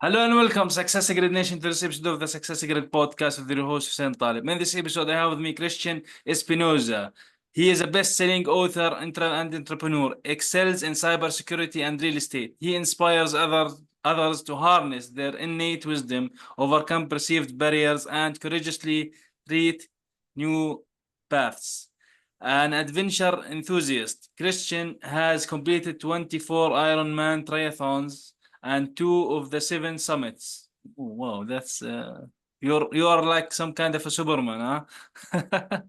Hello and welcome, Success Grid Nation, to this episode of the Success Grid podcast with your host, Hussein Talib. In this episode, I have with me Christian Espinosa. He is a best-selling author and entrepreneur, excels in cybersecurity and real estate. He inspires others to harness their innate wisdom, overcome perceived barriers, and courageously treat new paths. An adventure enthusiast, Christian has completed 24 Ironman triathlons and 2 of the 7 summits. Oh, wow, that's you are like some kind of a Superman, huh?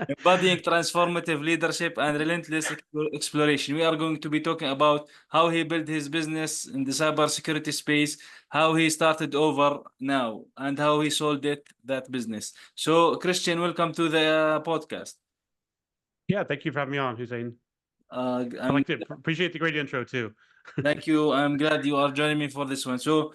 Embodying transformative leadership and relentless exploration. We are going to be talking about how he built his business in the cybersecurity space, how he started over now, and how he sold that business. So, Christian, welcome to the podcast. Yeah, thank you for having me on, Hussein. I I'm like to appreciate the great intro too. Thank you. I'm glad you are joining me for this one. So,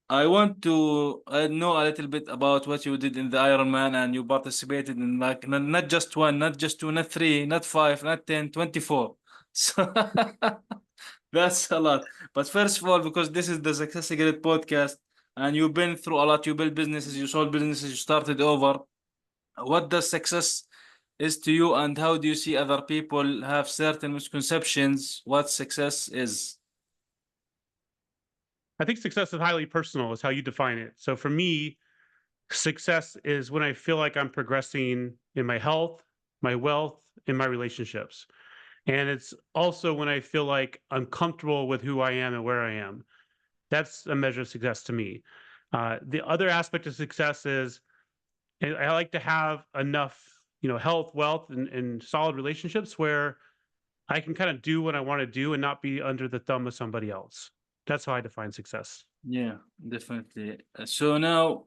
I want to know a little bit about what you did in the Ironman, and you participated in like not just one, not just two, not three, not five, not 10, 24. So that's a lot. But first of all, because this is the Success Secret podcast and you've been through a lot, you built businesses, you sold businesses, you started over. What does success is to you, and how do you see other people have certain misconceptions what success is? I think success is highly personal, is how you define it. So for me, success is when I feel like I'm progressing in my health, my wealth, in my relationships. And it's also when I feel like I'm comfortable with who I am and where I am. That's a measure of success to me. The other aspect of success is I like to have enough, health, wealth, and solid relationships where I can kind of do what I want to do and not be under the thumb of somebody else. That's how I define success. Yeah, definitely. So now,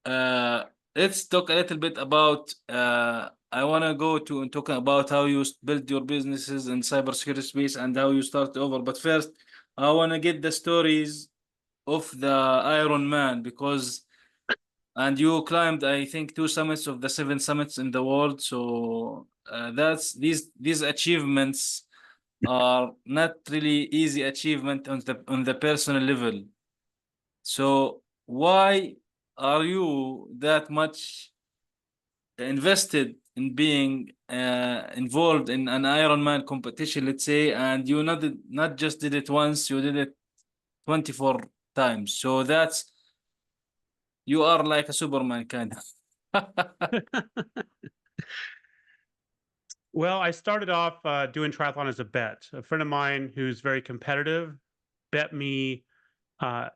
uh, let's talk a little bit about. I want to go to talking about how you build your businesses in cybersecurity space and how you start over. But first, I want to get the stories of the Iron Man, because and you climbed, I think, 2 summits of the 7 summits in the world. So that's these achievements are not really easy achievement on the personal level. So why are you that much invested in being involved in an Ironman competition, let's say, and you not just did it once, you did it 24 times. So that's you are like a Superman kind of. Well, I started off doing triathlon as a bet. A friend of mine who's very competitive bet me uh,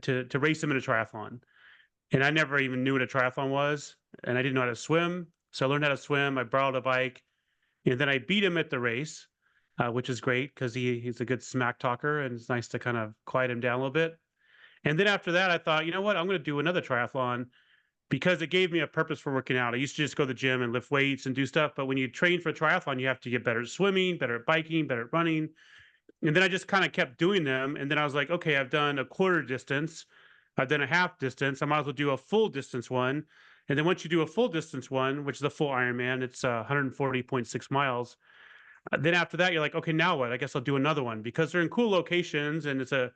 to race him in a triathlon, and I never even knew what a triathlon was, and I didn't know how to swim. So I learned how to swim. I borrowed a bike, and then I beat him at the race, which is great because he's a good smack talker, and it's nice to kind of quiet him down a little bit. And then after that, I thought, you know what, I'm going to do another triathlon because it gave me a purpose for working out. I used to just go to the gym and lift weights and do stuff, but when you train for a triathlon, you have to get better at swimming, better at biking, better at running. And then I just kind of kept doing them. And then I was like, okay, I've done a quarter distance, I've done a half distance. I might as well do a full distance one. And then once you do a full distance one, which is a full Ironman, it's 140.6 miles. Then after that, you're like, okay, now what? I guess I'll do another one because they're in cool locations and it's a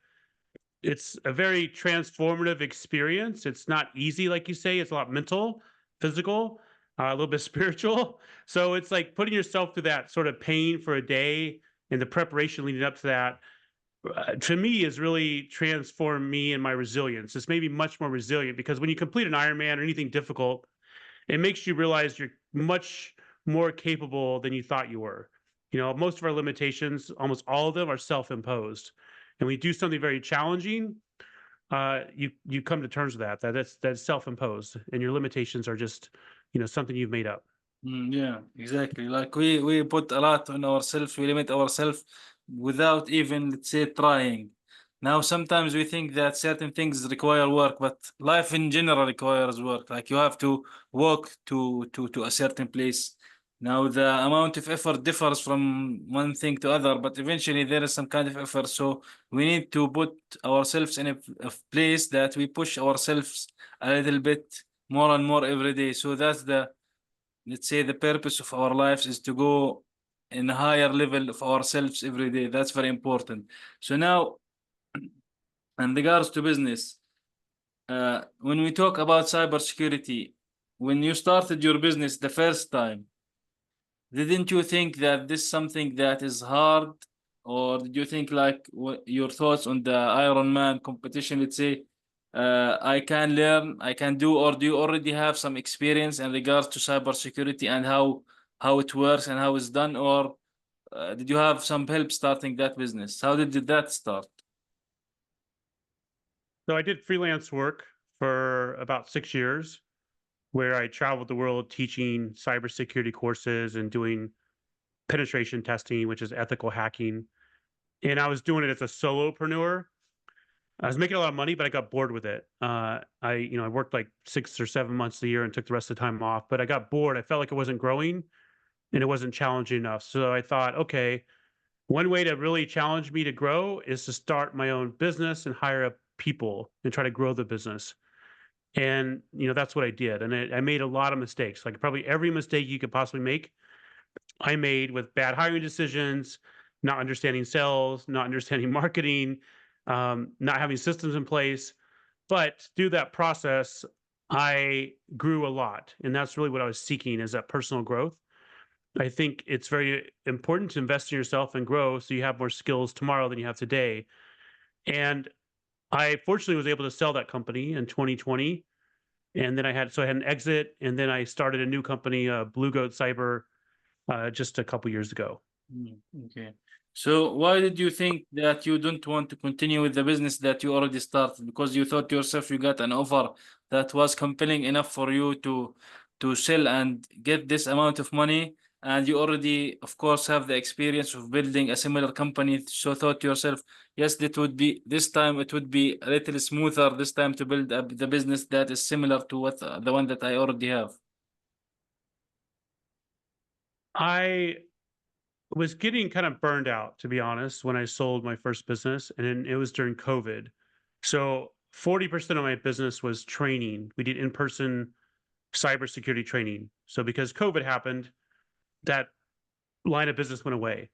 very transformative experience. It's not easy, like you say. It's a lot mental, physical, a little bit spiritual. So it's like putting yourself through that sort of pain for a day and the preparation leading up to that. To me, has really transformed me and my resilience. It's made me much more resilient because when you complete an Ironman or anything difficult, it makes you realize you're much more capable than you thought you were. Most of our limitations, almost all of them, are self-imposed. And when you do something very challenging, you come to terms with that's self-imposed, and your limitations are just something you've made up. Yeah, exactly. Like we put a lot on ourselves, we limit ourselves without even, let's say, trying. Now, sometimes we think that certain things require work, but life in general requires work. Like you have to walk to a certain place. Now, the amount of effort differs from one thing to other, but eventually there is some kind of effort. So we need to put ourselves in a place that we push ourselves a little bit more and more every day. So that's the, let's say, the purpose of our lives is to go in a higher level of ourselves every day. That's very important. So now, in regards to business, when we talk about cybersecurity, when you started your business the first time, didn't you think that this is something that is hard, or did you think like your thoughts on the Ironman competition? Let's say, I can learn, I can do, or do you already have some experience in regards to cybersecurity and how it works and how it's done, or did you have some help starting that business? How did that start? So I did freelance work for about 6 years, where I traveled the world teaching cybersecurity courses and doing penetration testing, which is ethical hacking. And I was doing it as a solopreneur. I was making a lot of money, but I got bored with it. I worked like 6 or 7 months a year and took the rest of the time off. But I got bored. I felt like it wasn't growing and it wasn't challenging enough. So I thought, okay, one way to really challenge me to grow is to start my own business and hire up people and try to grow the business. And that's what I did. And I made a lot of mistakes, like probably every mistake you could possibly make. I made with bad hiring decisions, not understanding sales, not understanding marketing, not having systems in place. But through that process, I grew a lot. And that's really what I was seeking, is that personal growth. I think it's very important to invest in yourself and grow so you have more skills tomorrow than you have today. And I fortunately was able to sell that company in 2020. And then I had an exit, and then I started a new company, Blue Goat Cyber, just a couple years ago. Okay. So why did you think that you don't want to continue with the business that you already started? Because you thought yourself you got an offer that was compelling enough for you to sell and get this amount of money, and you already, of course, have the experience of building a similar company. So thought to yourself, yes, this time it would be a little smoother this time to build the business that is similar to what the one that I already have. I was getting kind of burned out, to be honest, when I sold my first business, and then it was during COVID. So 40% of my business was training. We did in-person cybersecurity training. So because COVID happened, that line of business went away.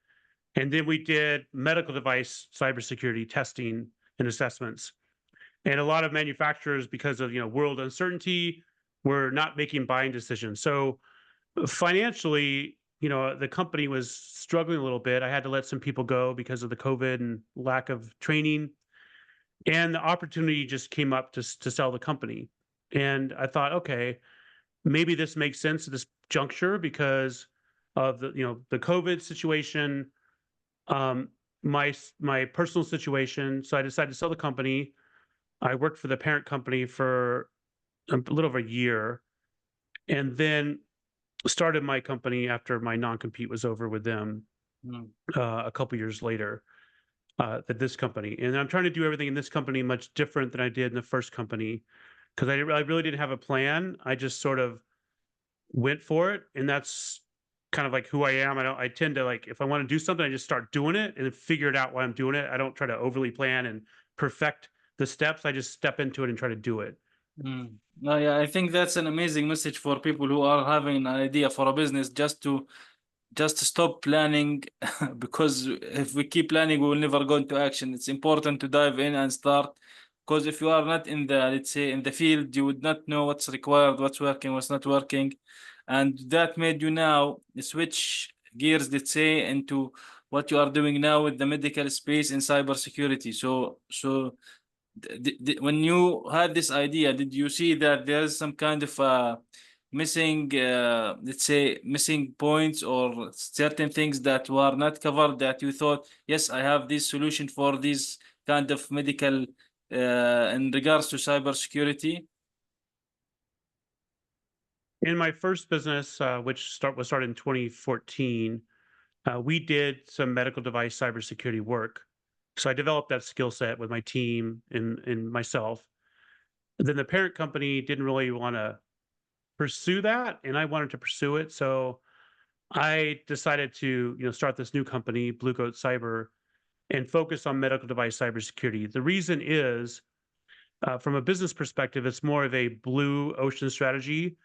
And then we did medical device cybersecurity testing and assessments. And a lot of manufacturers, because of world uncertainty, were not making buying decisions. So financially, the company was struggling a little bit. I had to let some people go because of the COVID and lack of training. And the opportunity just came up to sell the company. And I thought, okay, maybe this makes sense at this juncture because of the COVID situation, my personal situation. So I decided to sell the company. I worked for the parent company for a little over a year, and then started my company after my non-compete was over with them a couple years later, at this company. And I'm trying to do everything in this company much different than I did in the first company, because I really didn't have a plan. I just sort of went for it, and that's kind of like who I am. I tend to, like, if I want to do something, I just start doing it and then figure it out while I'm doing it. I don't try to overly plan and perfect the steps. I just step into it and try to do it. No, yeah, I think that's an amazing message for people who are having an idea for a business, just to stop planning because if we keep planning, we will never go into action. It's important to dive in and start, because if you are not in the, let's say, in the field, you would not know what's required, what's working, what's not working. And that made you now switch gears, let's say, into what you are doing now with the medical space in cybersecurity. So when you had this idea, did you see that there's some kind of missing, let's say, missing points or certain things that were not covered that you thought, yes, I have this solution for this kind of medical in regards to cybersecurity? In my first business, which was started in 2014, we did some medical device cybersecurity work. So I developed that skill set with my team and myself. Then the parent company didn't really want to pursue that, and I wanted to pursue it. So I decided to start this new company, Blue Goat Cyber, and focus on medical device cybersecurity. The reason is, from a business perspective, it's more of a blue ocean strategy.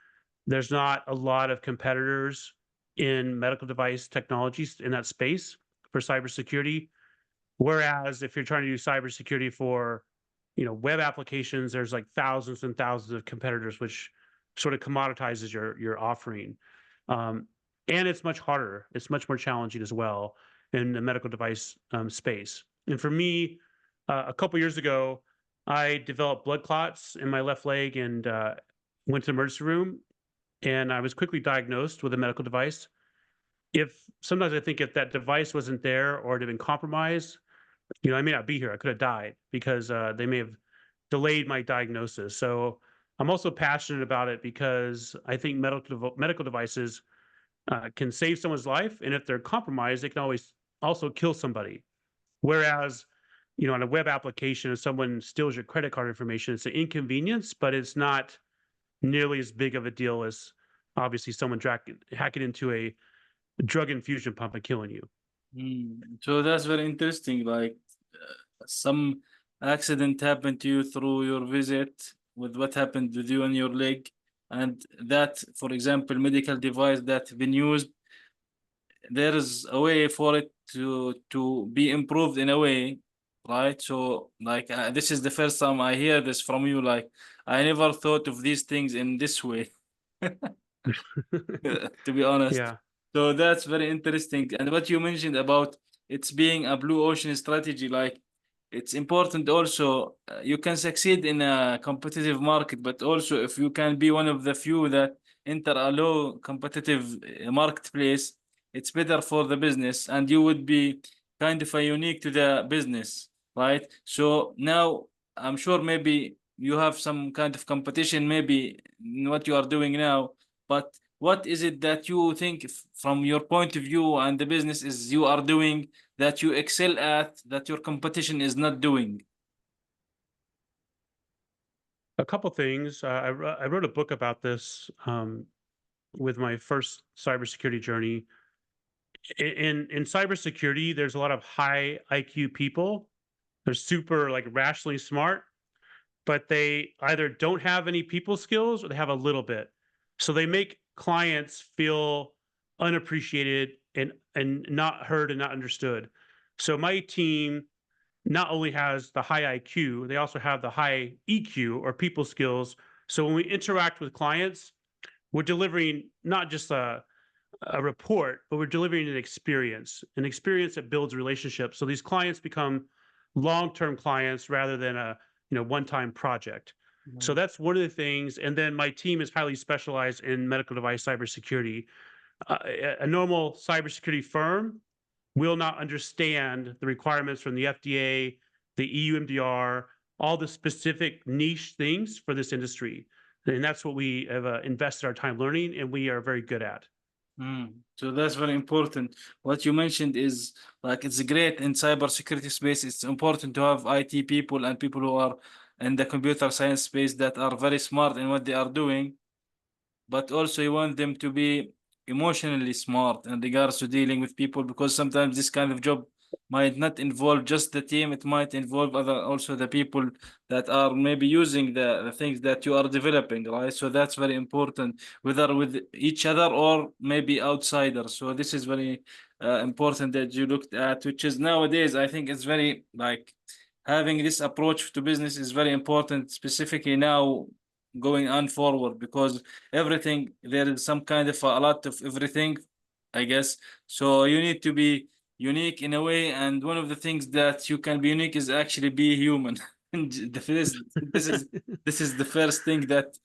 There's not a lot of competitors in medical device technologies in that space for cybersecurity. Whereas if you're trying to do cybersecurity for web applications, there's like thousands and thousands of competitors, which sort of commoditizes your offering. And it's much harder. It's much more challenging as well in the medical device space. And for me, a couple years ago, I developed blood clots in my left leg and went to the emergency room, and I was quickly diagnosed with a medical device. If sometimes I think if that device wasn't there or it had been compromised, I may not be here. I could have died because they may have delayed my diagnosis. So I'm also passionate about it because I think medical devices can save someone's life, and if they're compromised, they can always also kill somebody. Whereas, on a web application, if someone steals your credit card information, it's an inconvenience, but it's not nearly as big of a deal as obviously someone hacking into a drug infusion pump and killing you. So that's very interesting. Like some accident happened to you through your visit with what happened with you and your leg, and that, for example, medical device that been used, there is a way for it to be improved in a way, right? So like this is the first time I hear this from you. Like I never thought of these things in this way, to be honest. Yeah. So that's very interesting. And what you mentioned about it's being a blue ocean strategy, like it's important also, you can succeed in a competitive market, but also if you can be one of the few that enter a low competitive marketplace, it's better for the business and you would be kind of a unique to the business, right? So now I'm sure maybe you have some kind of competition, maybe in what you are doing now, but what is it that you think from your point of view and the business is you are doing that you excel at that your competition is not doing? A couple things. I wrote a book about this with my first cybersecurity journey. In cybersecurity, there's a lot of high IQ people. They're super like rationally smart, but they either don't have any people skills or they have a little bit. So they make clients feel unappreciated and not heard and not understood. So my team not only has the high IQ, they also have the high EQ or people skills. So when we interact with clients, we're delivering not just a report, but we're delivering an experience that builds relationships. So these clients become long-term clients rather than a one-time project. So that's one of the things. And then my team is highly specialized in medical device cybersecurity. A normal cybersecurity firm will not understand the requirements from the FDA, the EU MDR, all the specific niche things for this industry. And that's what we have invested our time learning, and we are very good at. So that's very important. What you mentioned is like it's great in cybersecurity space. It's important to have IT people and people who are in the computer science space that are very smart in what they are doing, but also you want them to be emotionally smart in regards to dealing with people, because sometimes this kind of job might not involve just the team, it might involve also the people that are maybe using the things that you are developing, right? So that's very important, whether with each other or maybe outsiders. So this is very important that you looked at, which is nowadays I think it's very like having this approach to business is very important, specifically now going on forward, because everything there is some kind of a lot of everything, I guess. So you need to be unique in a way, and one of the things that you can be unique is actually be human. And this is the first thing that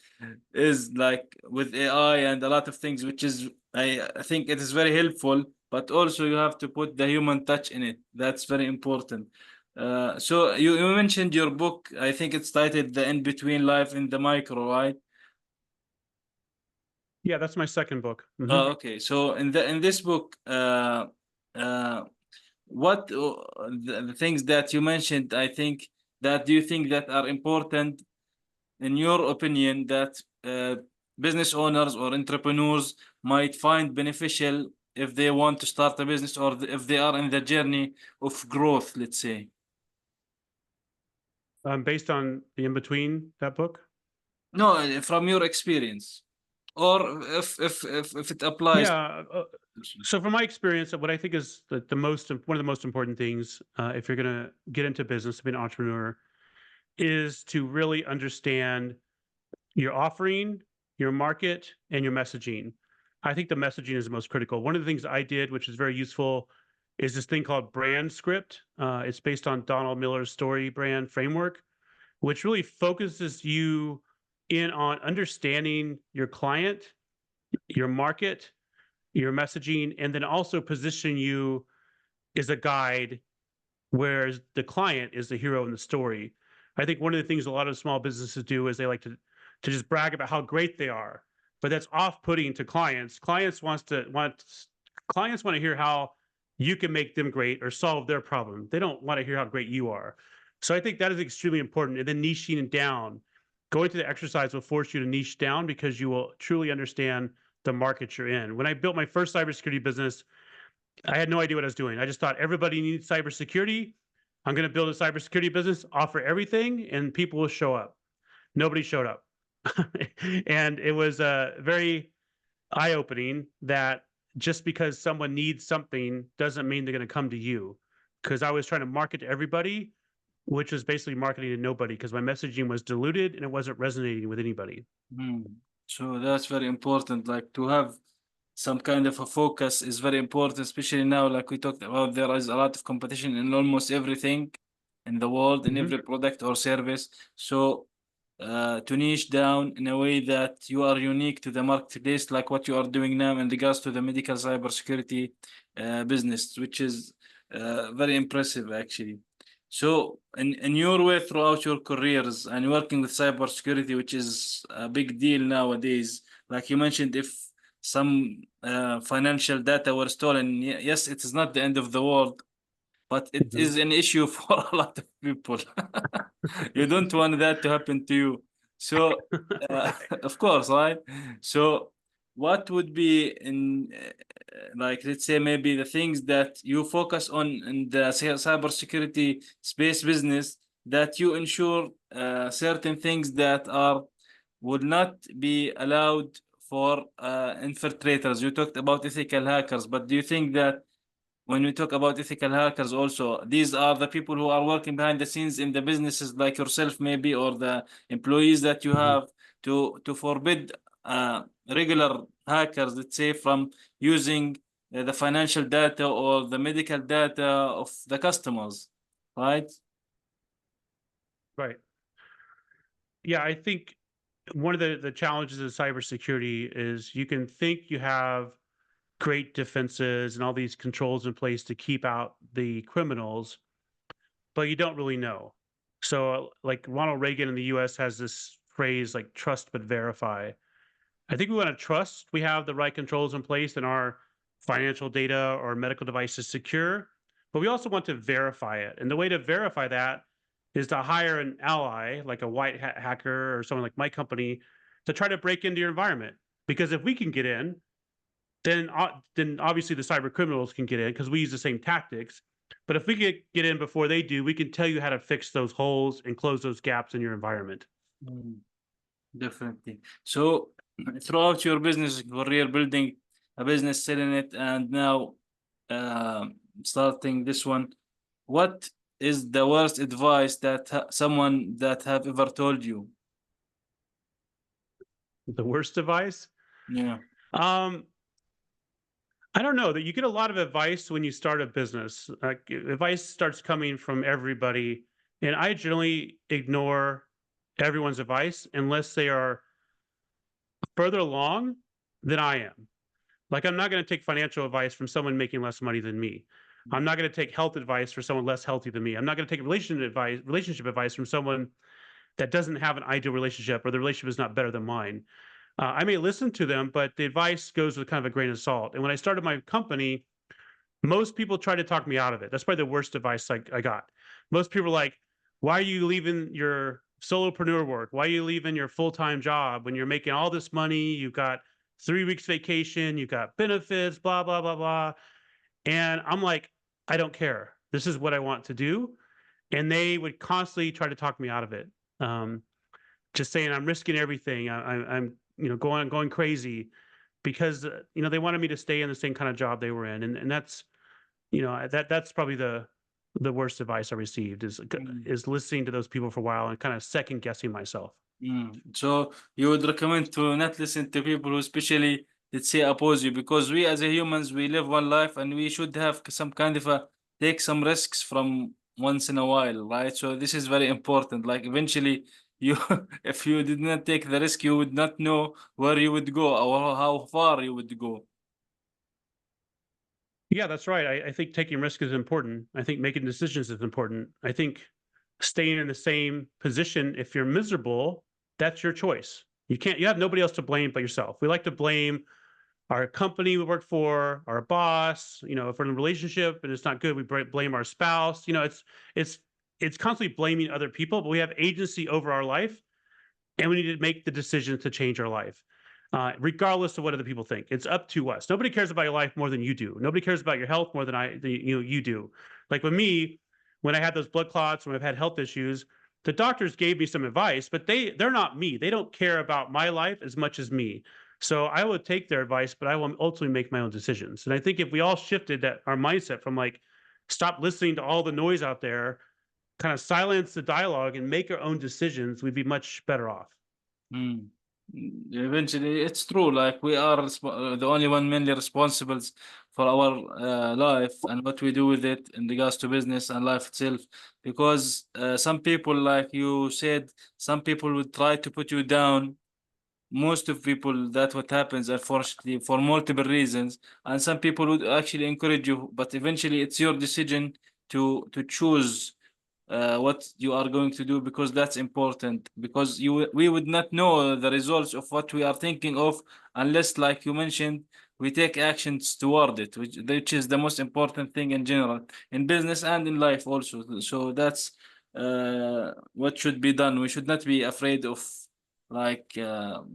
is like with AI and a lot of things, which is I think it is very helpful, but also you have to put the human touch in it. That's very important. So you mentioned your book. I think it's titled "The In Between Life in the Micro," right? Yeah, that's my second book. Oh, okay. So in this book, what the things that you mentioned, I think that do you think that are important in your opinion that business owners or entrepreneurs might find beneficial if they want to start a business or if they are in the journey of growth, let's say? Based on the In Between, that book? No, from your experience, or if it applies. Yeah. So from my experience, what I think is one of the most important things, if you're going to get into business, to be an entrepreneur, is to really understand your offering, your market, and your messaging. I think the messaging is the most critical. One of the things I did, which is very useful, is this thing called brand script. It's based on Donald Miller's story brand framework, which really focuses you in on understanding your client, your market, your messaging, and then also position you as a guide, whereas the client is the hero in the story. I think one of the things a lot of small businesses do is they like to just brag about how great they are, but that's off-putting to clients. Clients want to hear how you can make them great or solve their problem. They don't want to hear how great you are. So I think that is extremely important. And then niching down, going through the exercise will force you to niche down because you will truly understand the market you're in. When I built my first cybersecurity business, I had no idea what I was doing. I just thought everybody needs cybersecurity. I'm going to build a cybersecurity business, offer everything, and people will show up. Nobody showed up. And it was very eye-opening that just because someone needs something doesn't mean they're going to come to you. Because I was trying to market to everybody, which was basically marketing to nobody because my messaging was diluted and it wasn't resonating with anybody. So that's very important. Like to have some kind of a focus is very important, especially now, like we talked about, there is a lot of competition in almost everything in the world, in every product or service. So to niche down in a way that you are unique to the marketplace, like what you are doing now in regards to the medical cybersecurity business, which is very impressive actually. So in your way throughout your careers and working with cybersecurity, which is a big deal nowadays, like you mentioned, if some financial data were stolen, yes, it is not the end of the world, but it is an issue for a lot of people. You don't want that to happen to you. So, of course, right? So, what would be in, like, let's say maybe the things that you focus on in the cybersecurity space business that you ensure certain things that are would not be allowed for infiltrators. You talked about ethical hackers, but do you think that when we talk about ethical hackers also, these are the people who are working behind the scenes in the businesses like yourself maybe, or the employees that you have to forbid regular hackers, let's say, from using the financial data or the medical data of the customers, right? Right. Yeah, I think one of the challenges of cybersecurity is you can think you have great defenses and all these controls in place to keep out the criminals, but you don't really know. So, like Ronald Reagan in the US has this phrase like trust but verify. I think we want to trust we have the right controls in place and our financial data or medical devices secure, but we also want to verify it. And the way to verify that is to hire an ally, like a white hat hacker or someone like my company, to try to break into your environment. Because if we can get in, then obviously the cyber criminals can get in because we use the same tactics. But if we get in before they do, we can tell you how to fix those holes and close those gaps in your environment. Definitely. So throughout your business career, building a business, selling it, and now uh, starting this one, what is the worst advice that someone that have ever told you? The worst advice? Yeah. I don't know that you get a lot of advice when you start a business. Like advice starts coming from everybody, and I generally ignore everyone's advice unless they are further along than I am. Like I'm not going to take financial advice from someone making less money than me. I'm not going to take health advice from someone less healthy than me. I'm not going to take relationship advice from someone that doesn't have an ideal relationship or the relationship is not better than mine. I may listen to them, but the advice goes with kind of a grain of salt. And when I started my company, most people tried to talk me out of it. That's probably the worst advice I got. Most people are like, why are you leaving your solopreneur work? Why are you leaving your full-time job when you're making all this money? You've got 3 weeks vacation, you've got benefits, blah, blah, blah, blah. And I'm like, I don't care. This is what I want to do. And they would constantly try to talk me out of it. Just saying I'm risking everything. I'm going crazy because they wanted me to stay in the same kind of job they were in, and that's that's probably the the worst advice I received is listening to those people for a while and kind of second guessing myself. So you would recommend to not listen to people who especially, let's say, oppose you, because we as a humans, we live one life and we should have some kind of take some risks from once in a while, right? So this is very important. Like eventually you, if you did not take the risk, you would not know where you would go or how far you would go. Yeah, that's right. I think taking risk is important. I think making decisions is important. I think staying in the same position, if you're miserable, that's your choice. You have nobody else to blame but yourself. We like to blame our company we work for, our boss, if we're in a relationship and it's not good, we blame our spouse. It's constantly blaming other people, but we have agency over our life and we need to make the decisions to change our life. Regardless of what other people think, it's up to us. Nobody cares about your life more than you do. Nobody cares about your health more than you do. Like with me, when I had those blood clots, when I've had health issues, the doctors gave me some advice, but they're not me. They don't care about my life as much as me. So I will take their advice, but I will ultimately make my own decisions. And I think if we all shifted our mindset from like, stop listening to all the noise out there, kind of silence the dialogue and make our own decisions, we'd be much better off. Eventually, it's true. Like we are the only one mainly responsible for our life and what we do with it in regards to business and life itself. Because some people, like you said, some people would try to put you down. Most of people, that's what happens, unfortunately, for multiple reasons. And some people would actually encourage you, but eventually, it's your decision to choose what you are going to do, because that's important, because we would not know the results of what we are thinking of unless, like you mentioned, we take actions toward it, which is the most important thing in general in business and in life also. So that's what should be done. We should not be afraid of like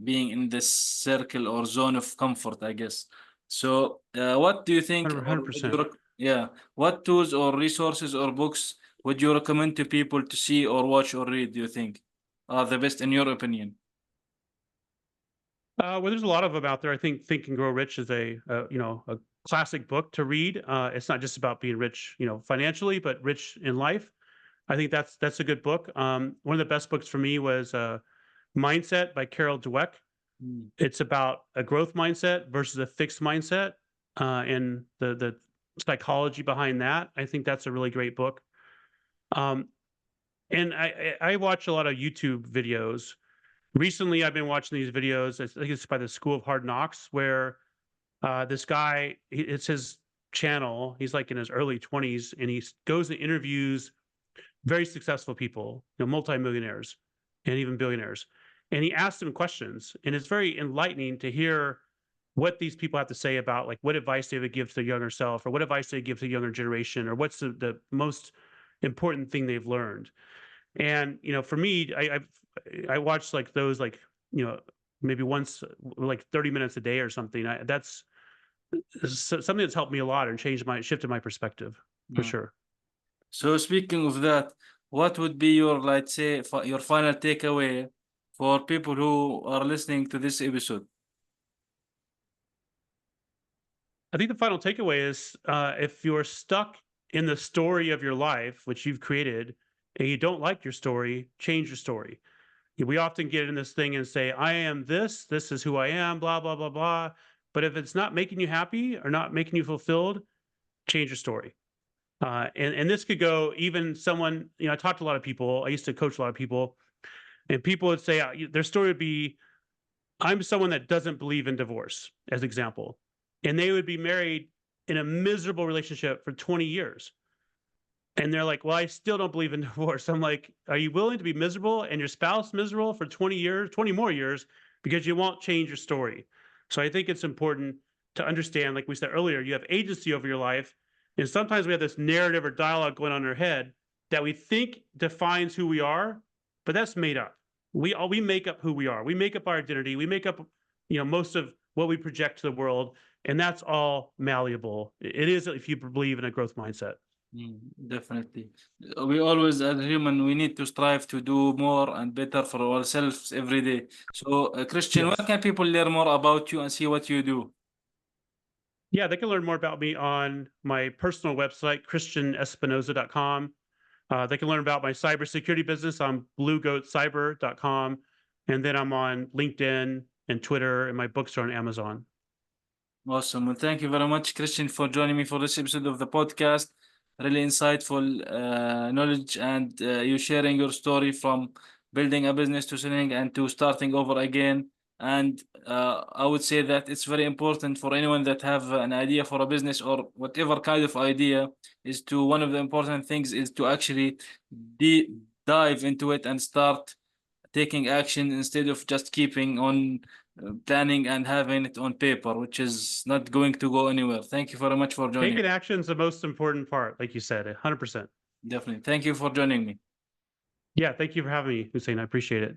being in this circle or zone of comfort, I guess. So what do you think, or would 100%. yeah, what tools or resources or books would you recommend to people to see or watch or read, do you think, are the best in your opinion? Well, there's a lot of them out there. I think Think and Grow Rich is a classic book to read. It's not just about being rich, financially, but rich in life. I think that's a good book. One of the best books for me was Mindset by Carol Dweck. It's about a growth mindset versus a fixed mindset, and the psychology behind that. I think that's a really great book. And I watch a lot of YouTube videos. Recently, I've been watching these videos. I think it's by the School of Hard Knocks, where this guy, it's his channel. He's like in his early 20s, and he goes and interviews very successful people, multimillionaires and even billionaires. And he asks them questions, and it's very enlightening to hear what these people have to say about like what advice they would give to the younger self, or what advice they give to the younger generation, or what's the most important thing they've learned. And for me, I watch like those maybe once, like 30 minutes a day or something. That's something that's helped me a lot and shifted my perspective for sure. So speaking of that, what would be your, let's say, your final takeaway for people who are listening to this episode? I think the final takeaway is if you're stuck in the story of your life, which you've created, and you don't like your story, change your story. We often get in this thing and say, I am this is who I am, blah, blah, blah, blah. But if it's not making you happy or not making you fulfilled, change your story. And this could go even someone, I talked to a lot of people. I used to coach a lot of people, and people would say their story would be, I'm someone that doesn't believe in divorce, as example. And they would be married in a miserable relationship for 20 years. And they're like, well, I still don't believe in divorce. I'm like, are you willing to be miserable and your spouse miserable for 20 years, 20 more years, because you won't change your story? So I think it's important to understand, like we said earlier, you have agency over your life. And sometimes we have this narrative or dialogue going on in our head that we think defines who we are, but that's made up. We make up who we are. We make up our identity. We make up, most of what we project to the world. And that's all malleable. It is if you believe in a growth mindset. Definitely. We always, as human, we need to strive to do more and better for ourselves every day. So, Christian, Yes. where can people learn more about you and see what you do? Yeah, they can learn more about me on my personal website, christianespinosa.com. They can learn about my cybersecurity business on bluegoatcyber.com. And then I'm on LinkedIn and Twitter, and my books are on Amazon. Awesome. Well, thank you very much, Christian, for joining me for this episode of the podcast. Really insightful knowledge, and you sharing your story from building a business to selling and to starting over again. And I would say that it's very important for anyone that have an idea for a business or whatever kind of idea is to one of the important things is to actually dive into it and start taking action instead of just keeping on planning and having it on paper, which is not going to go anywhere. Thank you very much for joining. Taking action is the most important part, like you said, 100%. Definitely. Thank you for joining me. Yeah, thank you for having me, Hussein. I appreciate it.